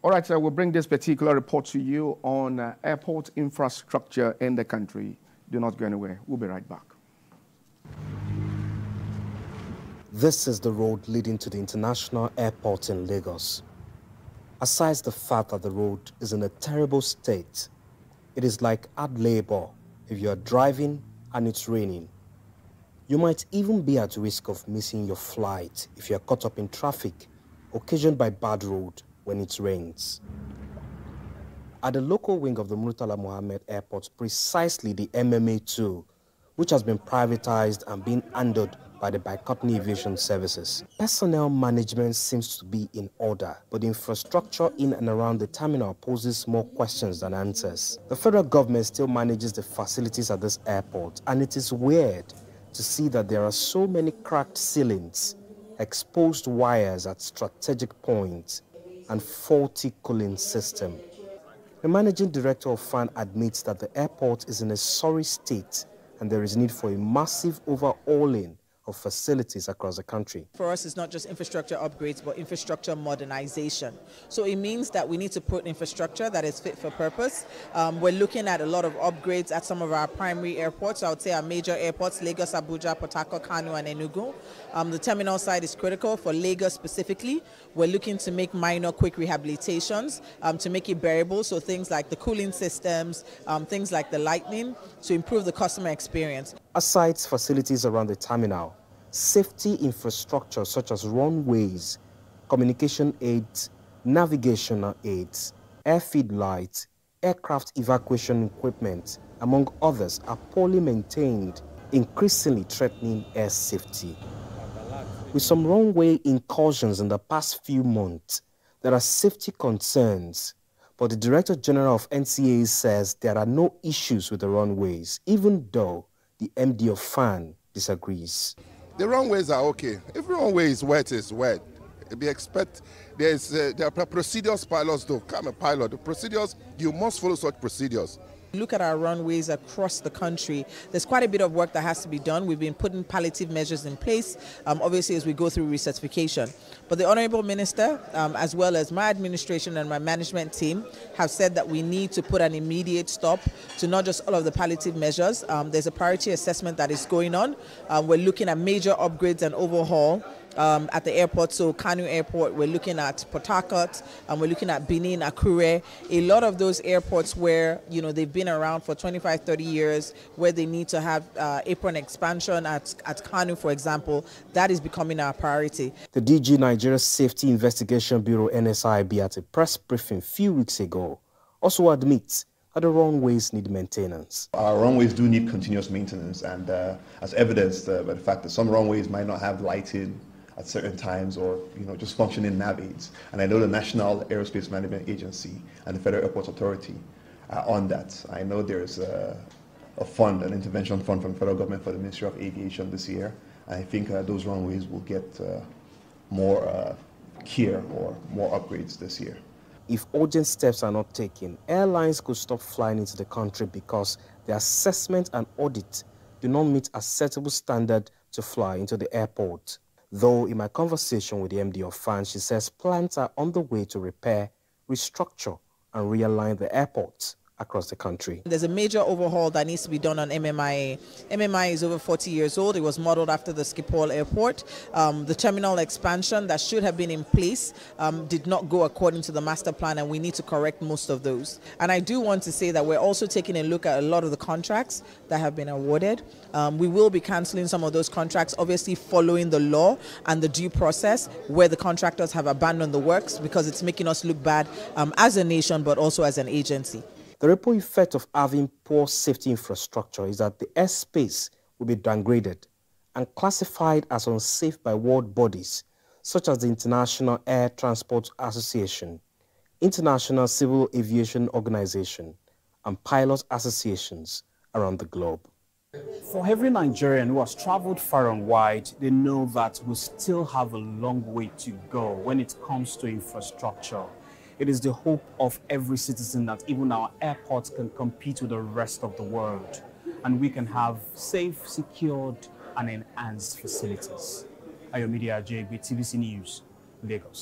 All right, so we'll bring this particular report to you on airport infrastructure in the country. Do not go anywhere. We'll be right back. This is the road leading to the international airport in Lagos. Aside the fact that the road is in a terrible state, it is like hard labor if you are driving and it's raining. You might even be at risk of missing your flight if you are caught up in traffic occasioned by bad road when it rains. At the local wing of the Murtala Muhammed Airport, precisely the MMA2, which has been privatized and being handled by the Bicotany Aviation Services. Personnel management seems to be in order, but the infrastructure in and around the terminal poses more questions than answers. The federal government still manages the facilities at this airport, and it is weird to see that there are so many cracked ceilings, exposed wires at strategic points, and faulty cooling system. The managing director of FAN admits that the airport is in a sorry state and there is need for a massive overhauling of facilities across the country. For us, it's not just infrastructure upgrades, but infrastructure modernization. So it means that we need to put infrastructure that is fit for purpose. We're looking at a lot of upgrades at some of our primary airports. I would say our major airports, Lagos, Abuja, Port Harcourt, Kano, and Enugu. The terminal side is critical. For Lagos specifically, we're looking to make minor quick rehabilitations to make it bearable. So things like the cooling systems, things like the lighting, to improve the customer experience. Aside facilities around the terminal, safety infrastructure such as runways, communication aids, navigational aids, airfield lights, aircraft evacuation equipment, among others, are poorly maintained, increasingly threatening air safety. With some runway incursions in the past few months, there are safety concerns, but the Director General of NCA says there are no issues with the runways, even though the MD of FAN disagrees. The runways are okay. If runway is wet, it's wet. We expect there are procedures pilots do. I'm a pilot. The procedures, you must follow such procedures. Look at our runways across the country. There's quite a bit of work that has to be done. We've been putting palliative measures in place, obviously, as we go through recertification. But the Honorable Minister, as well as my administration and my management team, have said that we need to put an immediate stop to not just all of the palliative measures. There's a priority assessment that is going on. We're looking at major upgrades and overhaul at the airport. So Kano Airport, we're looking at Port Harcourt, and we're looking at Benin, Akure. A lot of those airports where, you know, they've been around for 25, 30 years, where they need to have apron expansion at Kano, for example, that is becoming our priority. The DG Nigeria Safety Investigation Bureau, NSIB, at a press briefing a few weeks ago, also admits that the runways need maintenance. Our runways do need continuous maintenance, and as evidenced by the fact that some runways might not have lighting at certain times, or just functioning nav aids. And I know the National Aerospace Management Agency and the Federal Airports Authority are on that. I know there's a fund, an intervention fund from the federal government for the Ministry of Aviation this year. And I think those runways will get more care or more upgrades this year. If urgent steps are not taken, airlines could stop flying into the country because the assessment and audit do not meet acceptable standard to fly into the airport. Though in my conversation with the MD of FAN, she says plans are on the way to repair, restructure, and realign the airports across the country. There's a major overhaul that needs to be done on MMIA. MMIA is over 40 years old. It was modeled after the Schiphol Airport. The terminal expansion that should have been in place did not go according to the master plan, and we need to correct most of those. And I do want to say that we're also taking a look at a lot of the contracts that have been awarded. We will be cancelling some of those contracts, obviously following the law and the due process, where the contractors have abandoned the works, because it's making us look bad as a nation, but also as an agency. The ripple effect of having poor safety infrastructure is that the airspace will be downgraded and classified as unsafe by world bodies such as the International Air Transport Association, International Civil Aviation Organization, and pilot associations around the globe. For every Nigerian who has traveled far and wide, they know that we still have a long way to go when it comes to infrastructure. It is the hope of every citizen that even our airports can compete with the rest of the world, and we can have safe, secured, and enhanced facilities. Ayomedia JB, TVC News, Lagos.